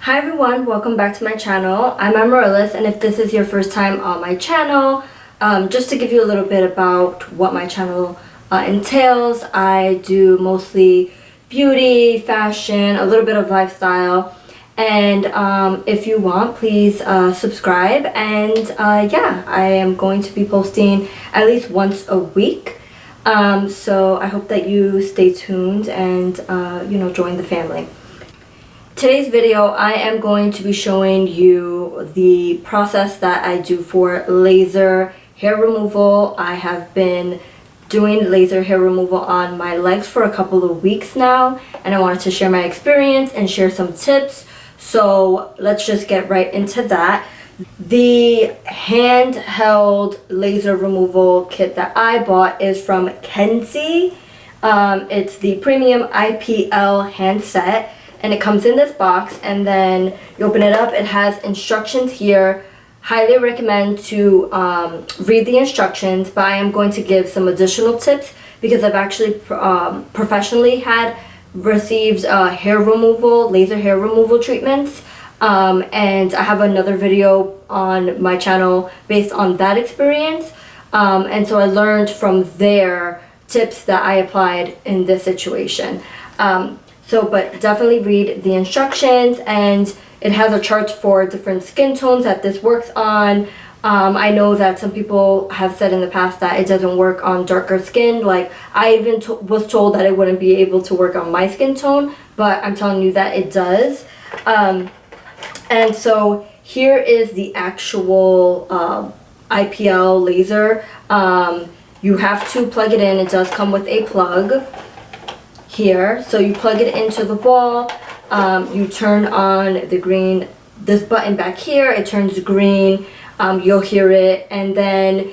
Hi everyone, welcome back to my channel. I'm Amarilys, and if this is your first time on my channel, just to give you a little bit about what my channel entails, I do mostly beauty, fashion, a little bit of lifestyle, and if you want, please subscribe. And yeah, I am going to be posting at least once a week, so I hope that you stay tuned and join the family. Today's video, I am going to be showing you the process that I do for laser hair removal. I have been doing laser hair removal on my legs for a couple of weeks now, and I wanted to share my experience and share some tips. So let's just get right into that. The handheld laser removal kit that I bought is from Kenzzi. It's the premium IPL handset. And it comes in this box, and then you open it up. It has instructions here. Highly recommend to read the instructions, but I am going to give some additional tips because I've actually professionally received hair removal, laser hair removal treatments, and I have another video on my channel based on that experience, and so I learned from there tips that I applied in this situation. But definitely read the instructions, and it has a chart for different skin tones that this works on. I know that some people have said in the past that it doesn't work on darker skin. Like, I even was told that it wouldn't be able to work on my skin tone, but I'm telling you that it does. And so here is the actual IPL laser. You have to plug it in. It does come with a plug here, so you plug it into the wall. You turn on the green, this button back here, it turns green. You'll hear it, and then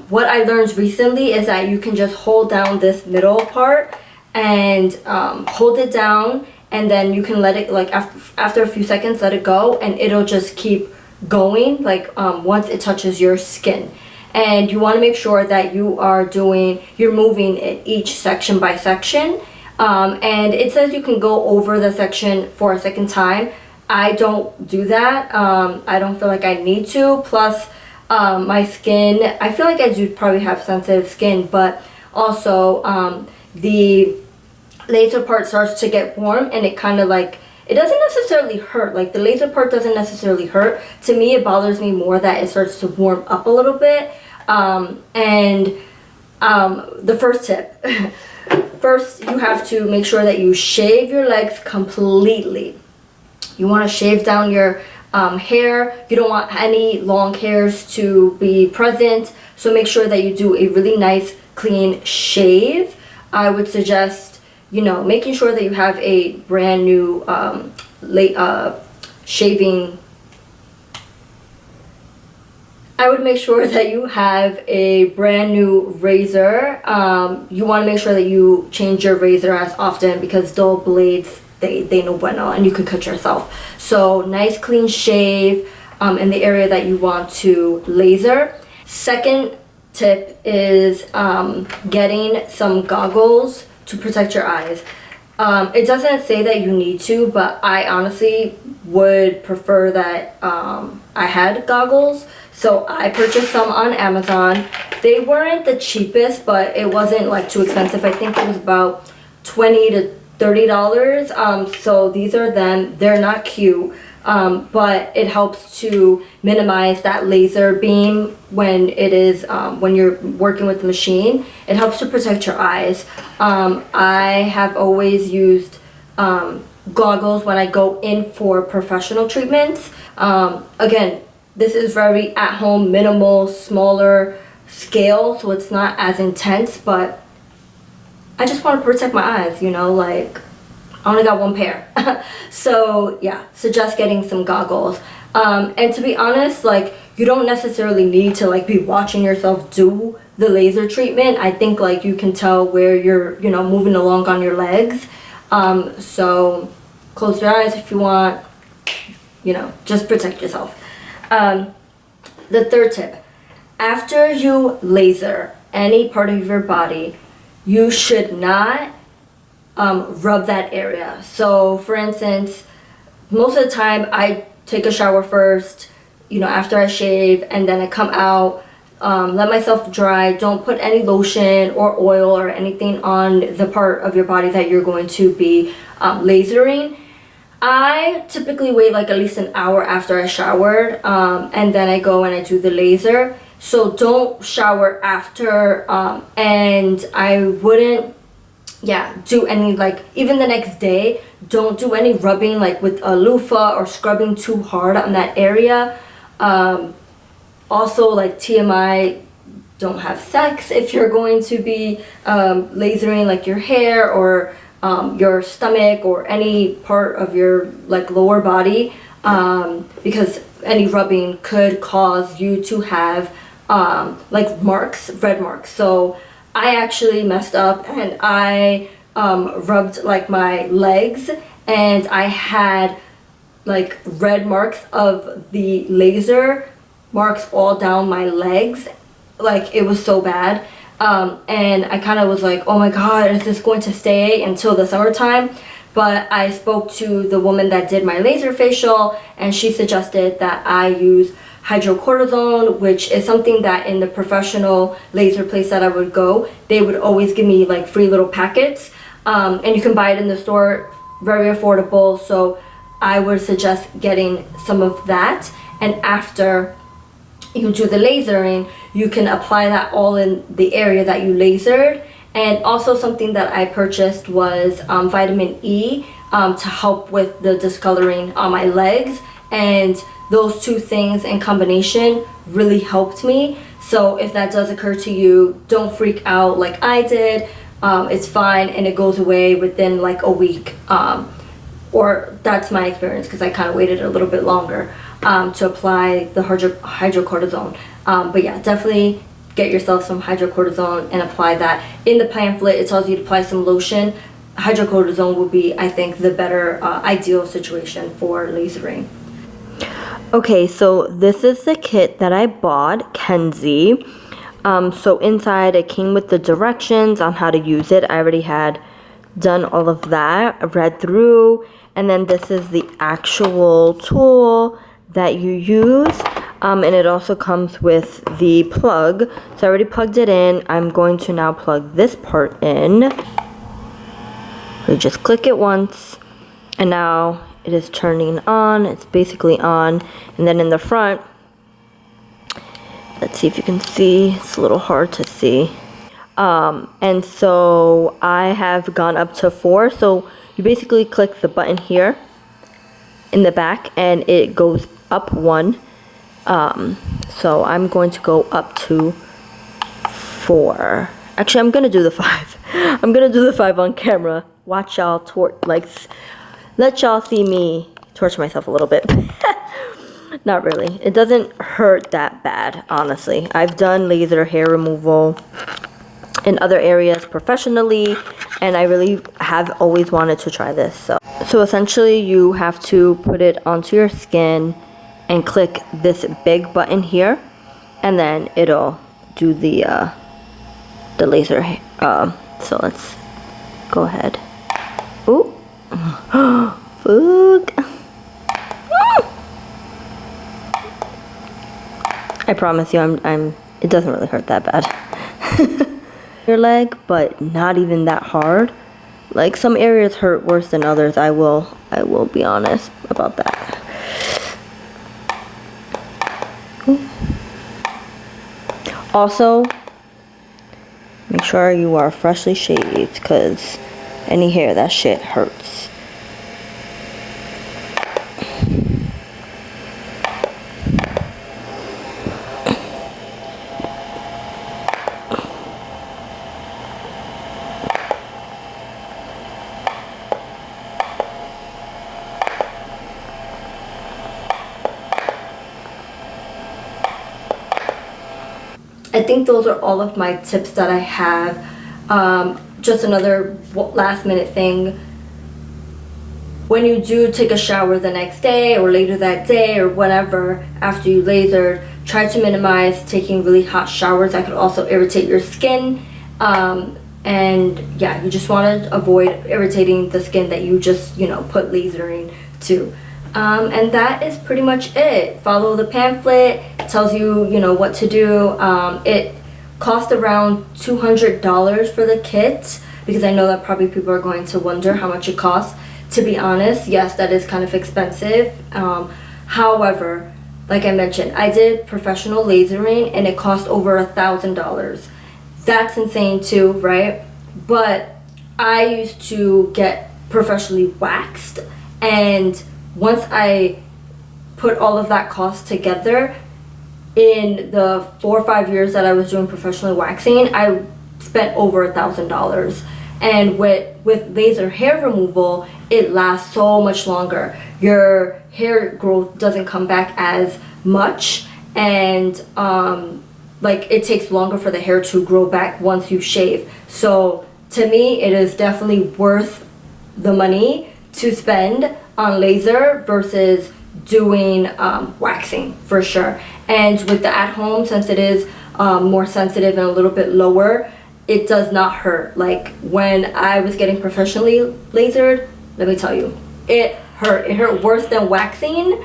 what I learned recently is that you can just hold down this middle part and hold it down, and then you can let it, like, after a few seconds, let it go, and it'll just keep going, like, once it touches your skin. And you want to make sure that you're moving it each section by section. And it says you can go over the section for a second time. I don't do that. I don't feel like I need to. Plus, my skin, I feel like I do probably have sensitive skin, but also the laser part starts to get warm, and it kind of like, it doesn't necessarily hurt. Like, the laser part doesn't necessarily hurt. To me, it bothers me more that it starts to warm up a little bit. The first tip. First, you have to make sure that you shave your legs completely. You want to shave down your hair. You don't want any long hairs to be present. So make sure that you do a really nice, clean shave. I would suggest, making sure that you have a brand new shaving. I would make sure that you have a brand new razor. You want to make sure that you change your razor as often, because dull blades, they no bueno, and you could cut yourself. So nice clean shave in the area that you want to laser. Second tip is getting some goggles to protect your eyes. It doesn't say that you need to, but I honestly would prefer that I had goggles. So I purchased some on Amazon. They weren't the cheapest, but it wasn't like too expensive. I think it was about $20 to $30. So these are them. They're not cute, but it helps to minimize that laser beam when you're working with the machine. It helps to protect your eyes. I have always used goggles when I go in for professional treatments. Again, this is very at-home, minimal, smaller scale, so it's not as intense, but I just want to protect my eyes, like, I only got one pair. So yeah, suggest getting some goggles. And to be honest, like, you don't necessarily need to, like, be watching yourself do the laser treatment. I think, like, you can tell where you're, moving along on your legs. So close your eyes if you want, just protect yourself. The third tip, after you laser any part of your body, you should not rub that area. So for instance, most of the time I take a shower first, you know, after I shave, and then I come out, let myself dry. Don't put any lotion or oil or anything on the part of your body that you're going to be lasering. I typically wait like at least an hour after I showered, and then I go and I do the laser. So don't shower after, and I wouldn't do any, like, even the next day, don't do any rubbing like with a loofah or scrubbing too hard on that area. Also, like, TMI, don't have sex if you're going to be lasering like your hair or your stomach or any part of your like lower body, because any rubbing could cause you to have like marks, red marks. So I actually messed up and I rubbed like my legs, and I had like red marks of the laser marks all down my legs. Like, it was so bad. And I kind of was like, oh my god, is this going to stay until the summertime? But I spoke to the woman that did my laser facial, and she suggested that I use hydrocortisone, which is something that in the professional laser place that I would go, they would always give me like free little packets, and you can buy it in the store, very affordable. So I would suggest getting some of that, and after you do the lasering, you can apply that all in the area that you lasered. And also something that I purchased was vitamin E to help with the discoloring on my legs, and those two things in combination really helped me. So if that does occur to you, don't freak out like I did. It's fine, and it goes away within like a week, or that's my experience, because I kind of waited a little bit longer to apply the hydrocortisone. But yeah, definitely get yourself some hydrocortisone and apply that. In the pamphlet, it tells you to apply some lotion. Hydrocortisone would be, I think, the better ideal situation for lasering. Okay, so this is the kit that I bought, Kenzzi. So inside it came with the directions on how to use it. I already had done all of that, I read through, and then this is the actual tool that you use. And it also comes with the plug. So I already plugged it in. I'm going to now plug this part in. We just click it once, and now it is turning on. It's basically on. And then in the front, let's see if you can see. It's a little hard to see. And so I have gone up to 4. So you basically click the button here in the back, and it goes up 1. So I'm going to go up to 4. Actually, I'm gonna do the 5. I'm gonna do the 5 on camera. Watch y'all let y'all see me torture myself a little bit. Not really. It doesn't hurt that bad, honestly. I've done laser hair removal in other areas professionally, and I really have always wanted to try this. So essentially, you have to put it onto your skin and click this big button here, and then it'll do the laser. So let's go ahead. Ooh, fuck! I promise you, it doesn't really hurt that bad. Your leg, but not even that hard. Like, some areas hurt worse than others. I will be honest about that. Also, make sure you are freshly shaved, because any hair, that shit hurts. I think those are all of my tips that I have. Just another last minute thing. When you do take a shower the next day or later that day or whatever after you lasered, try to minimize taking really hot showers. That could also irritate your skin. And yeah, you just want to avoid irritating the skin that you just, put lasering to. And that is pretty much it. Follow the pamphlet. It tells you, you know, what to do. It cost around $200 for the kit, because I know that probably people are going to wonder how much it costs. To be honest, yes, that is kind of expensive. However, like I mentioned, I did professional lasering and it cost over $1,000. That's insane too, right? But I used to get professionally waxed, and once I put all of that cost together, in the 4 or 5 years that I was doing professionally waxing, I spent over $1,000. And with laser hair removal, it lasts so much longer. Your hair growth doesn't come back as much, and like it takes longer for the hair to grow back once you shave. So to me, it is definitely worth the money to spend on laser versus doing waxing, for sure. And with the at-home, since it is more sensitive and a little bit lower, it does not hurt. Like when I was getting professionally lasered, let me tell you, it hurt. It hurt worse than waxing,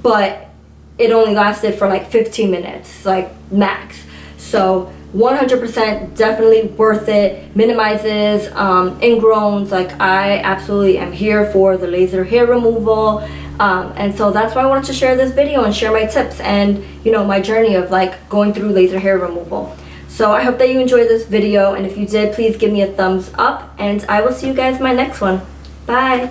but it only lasted for like 15 minutes, like max. So 100% definitely worth it. Minimizes ingrowns. Like I absolutely am here for the laser hair removal. And so that's why I wanted to share this video and share my tips and, you know, my journey of like going through laser hair removal. So I hope that you enjoyed this video, and if you did, please give me a thumbs up, and I will see you guys in my next one. Bye!